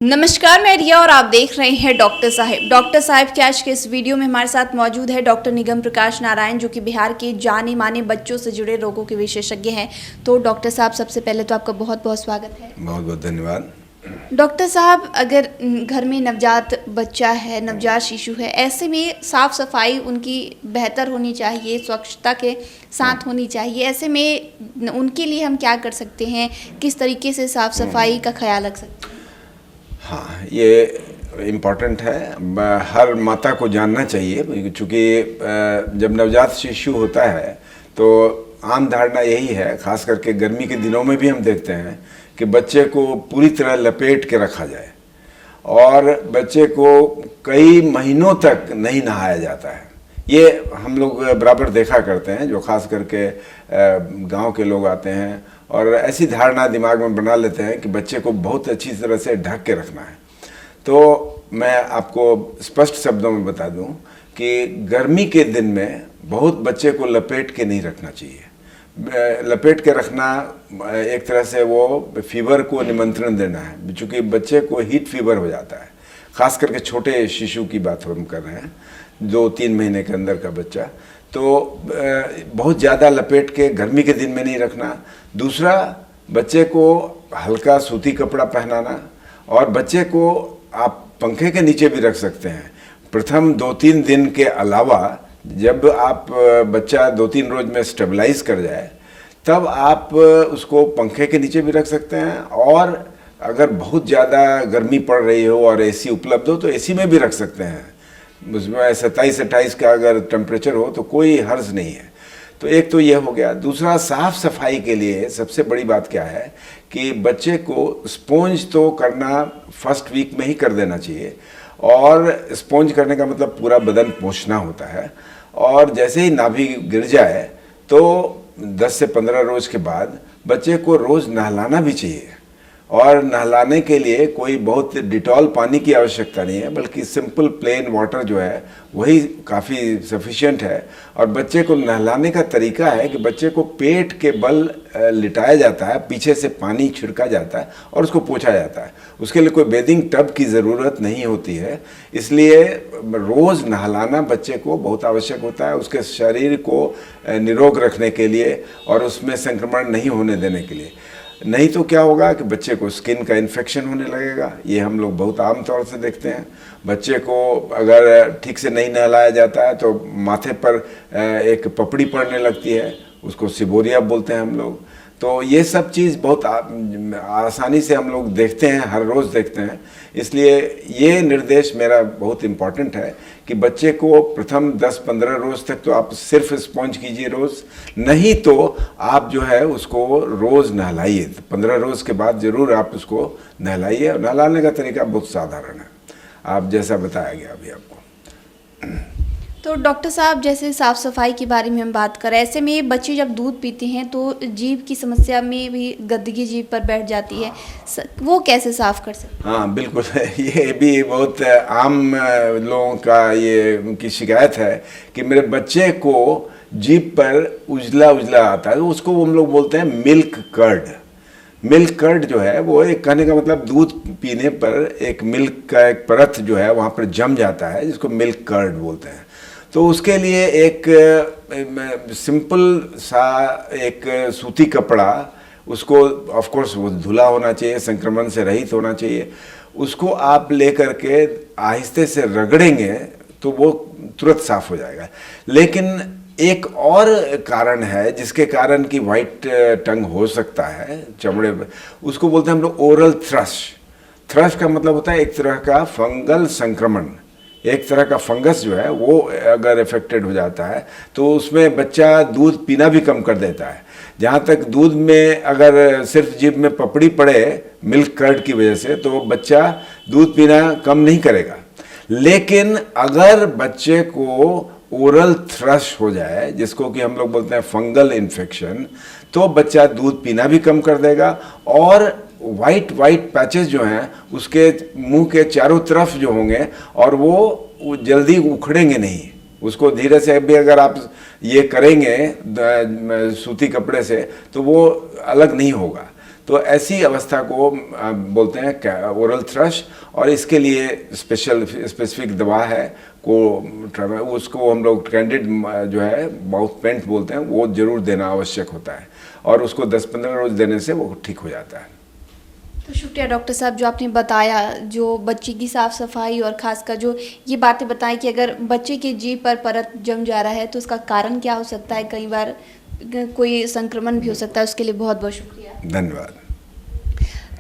नमस्कार, मैं रिया और आप देख रहे हैं डॉक्टर साहिब। डॉक्टर साहिब के आज के इस वीडियो में हमारे साथ मौजूद है डॉक्टर निगम प्रकाश नारायण, जो कि बिहार के जाने माने बच्चों से जुड़े रोगों के विशेषज्ञ हैं। तो डॉक्टर साहब, सबसे पहले तो आपका बहुत बहुत स्वागत है। बहुत बहुत धन्यवाद। डॉक्टर साहब, अगर घर में नवजात बच्चा है, नवजात शिशु है, ऐसे में साफ सफाई उनकी बेहतर होनी चाहिए, स्वच्छता के साथ होनी चाहिए। ऐसे में उनके लिए हम क्या कर सकते हैं, किस तरीके से साफ सफाई का ख्याल रख सकते हैं? हाँ, ये इम्पॉर्टेंट है, हर माता को जानना चाहिए, क्योंकि जब नवजात शिशु होता है तो आम धारणा यही है, खास करके गर्मी के दिनों में भी हम देखते हैं कि बच्चे को पूरी तरह लपेट के रखा जाए और बच्चे को कई महीनों तक नहीं नहाया जाता है। ये हम लोग बराबर देखा करते हैं, जो खास करके गांव के लोग आते हैं और ऐसी धारणा दिमाग में बना लेते हैं कि बच्चे को बहुत अच्छी तरह से ढक के रखना है। तो मैं आपको स्पष्ट शब्दों में बता दूं कि गर्मी के दिन में बहुत बच्चे को लपेट के नहीं रखना चाहिए। लपेट के रखना एक तरह से वो फीवर को निमंत्रण देना है, क्योंकि बच्चे को हीट फीवर हो जाता है। खास करके छोटे शिशु की बात हम कर रहे हैं, 2-3 महीने के अंदर का बच्चा। तो बहुत ज़्यादा लपेट के गर्मी के दिन में नहीं रखना। दूसरा, बच्चे को हल्का सूती कपड़ा पहनाना, और बच्चे को आप पंखे के नीचे भी रख सकते हैं। प्रथम 2-3 दिन के अलावा जब आप बच्चा 2-3 रोज में स्टेबलाइज कर जाए, तब आप उसको पंखे के नीचे भी रख सकते हैं। और अगर बहुत ज़्यादा गर्मी पड़ रही हो और एसी उपलब्ध हो तो एसी में भी रख सकते हैं। उसमें 27-28 का अगर टेम्परेचर हो तो कोई हर्ज नहीं है। तो एक तो ये हो गया। दूसरा, साफ सफाई के लिए सबसे बड़ी बात क्या है कि बच्चे को स्पॉन्ज तो करना फर्स्ट वीक में ही कर देना चाहिए, और स्पॉन्ज करने का मतलब पूरा बदन पोंछना होता है। और जैसे ही नाभि गिर जाए तो 10 से 15 रोज के बाद बच्चे को रोज़ नहलाना भी चाहिए। और नहलाने के लिए कोई बहुत डिटॉल पानी की आवश्यकता नहीं है, बल्कि सिंपल प्लेन वाटर जो है वही काफ़ी सफिशिएंट है। और बच्चे को नहलाने का तरीका है कि बच्चे को पेट के बल लिटाया जाता है, पीछे से पानी छिड़का जाता है और उसको पोंछा जाता है। उसके लिए कोई बेदिंग टब की ज़रूरत नहीं होती है। इसलिए रोज़ नहलाना बच्चे को बहुत आवश्यक होता है, उसके शरीर को निरोग रखने के लिए और उसमें संक्रमण नहीं होने देने के लिए। नहीं तो क्या होगा कि बच्चे को स्किन का इन्फेक्शन होने लगेगा। ये हम लोग बहुत आम तौर से देखते हैं। बच्चे को अगर ठीक से नहीं नहलाया जाता है तो माथे पर एक पपड़ी पड़ने लगती है, उसको सिबोरिया बोलते हैं हम लोग। तो ये सब चीज़ बहुत आसानी से हम लोग देखते हैं, हर रोज़ देखते हैं। इसलिए ये निर्देश मेरा बहुत इम्पॉर्टेंट है कि बच्चे को प्रथम 10-15 रोज़ तक तो आप सिर्फ स्पॉन्ज कीजिए रोज़, नहीं तो आप जो है उसको रोज़ नहलाइए। 15 रोज़ के बाद ज़रूर आप उसको नहलाइए। और नहलाने का तरीका बहुत साधारण है, आप जैसा बताया गया अभी आपको। तो डॉक्टर साहब, जैसे साफ़ सफाई के बारे में हम बात करें, ऐसे में बच्चे जब दूध पीते हैं तो जीभ की समस्या में भी गंदगी जीभ पर बैठ जाती है, वो कैसे साफ़ कर सकते हैं? हाँ बिल्कुल, ये भी बहुत आम लोगों का ये उनकी शिकायत है कि मेरे बच्चे को जीभ पर उजला उजला आता है। तो उसको हम लोग बोलते हैं मिल्क कर्ड। मिल्क कर्ड जो है वो एक कहने का मतलब दूध पीने पर एक मिल्क का एक परत जो है वहाँ पर जम जाता है, जिसको मिल्क कर्ड बोलते हैं। तो उसके लिए एक सिंपल सा एक सूती कपड़ा, उसको ऑफ कोर्स वो धुला होना चाहिए, संक्रमण से रहित होना चाहिए। उसको आप लेकर के आहिस्ते से रगड़ेंगे तो वो तुरंत साफ हो जाएगा। लेकिन एक और कारण है जिसके कारण कि वाइट टंग हो सकता है चमड़े पर, उसको बोलते हैं हम लोग ओरल थ्रश। थ्रश का मतलब होता है एक तरह का फंगल संक्रमण। एक तरह का फंगस जो है वो अगर इफेक्टेड हो जाता है तो उसमें बच्चा दूध पीना भी कम कर देता है। जहाँ तक दूध में अगर सिर्फ जीभ में पपड़ी पड़े मिल्क कर्ड की वजह से, तो बच्चा दूध पीना कम नहीं करेगा। लेकिन अगर बच्चे को ओरल थ्रश हो जाए, जिसको कि हम लोग बोलते हैं फंगल इन्फेक्शन, तो बच्चा दूध पीना भी कम कर देगा। और वाइट पैचेस जो हैं उसके मुंह के चारों तरफ जो होंगे, और वो जल्दी उखड़ेंगे नहीं। उसको धीरे से भी अगर आप ये करेंगे सूती कपड़े से तो वो अलग नहीं होगा। तो ऐसी अवस्था को बोलते हैं ओरल थ्रश, और इसके लिए स्पेसिफिक दवा है उसको हम लोग कैंडिड जो है माउथ पेंट बोलते हैं, वो जरूर देना आवश्यक होता है, और उसको 10-15 रोज देने से वो ठीक हो जाता है। तो शुक्रिया डॉक्टर साहब जो आपने बताया, जो बच्चे की साफ़ सफाई और ख़ासकर जो ये बातें बताएं कि अगर बच्चे के जीभ पर परत जम जा रहा है तो उसका कारण क्या हो सकता है, कई बार कोई संक्रमण भी हो सकता है, उसके लिए बहुत बहुत शुक्रिया। धन्यवाद।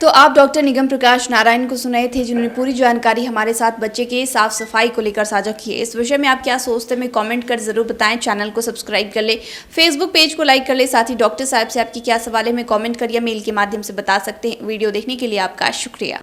तो आप डॉक्टर निगम प्रकाश नारायण को सुनाए थे, जिन्होंने पूरी जानकारी हमारे साथ बच्चे के साफ सफाई को लेकर साझा की है। इस विषय में आप क्या सोचते हैं, कमेंट कर जरूर बताएं। चैनल को सब्सक्राइब कर ले, फेसबुक पेज को लाइक कर ले, साथ ही डॉक्टर साहब से आपकी क्या सवाल है में कमेंट करिए, मेल के माध्यम से बता सकते हैं। वीडियो देखने के लिए आपका शुक्रिया।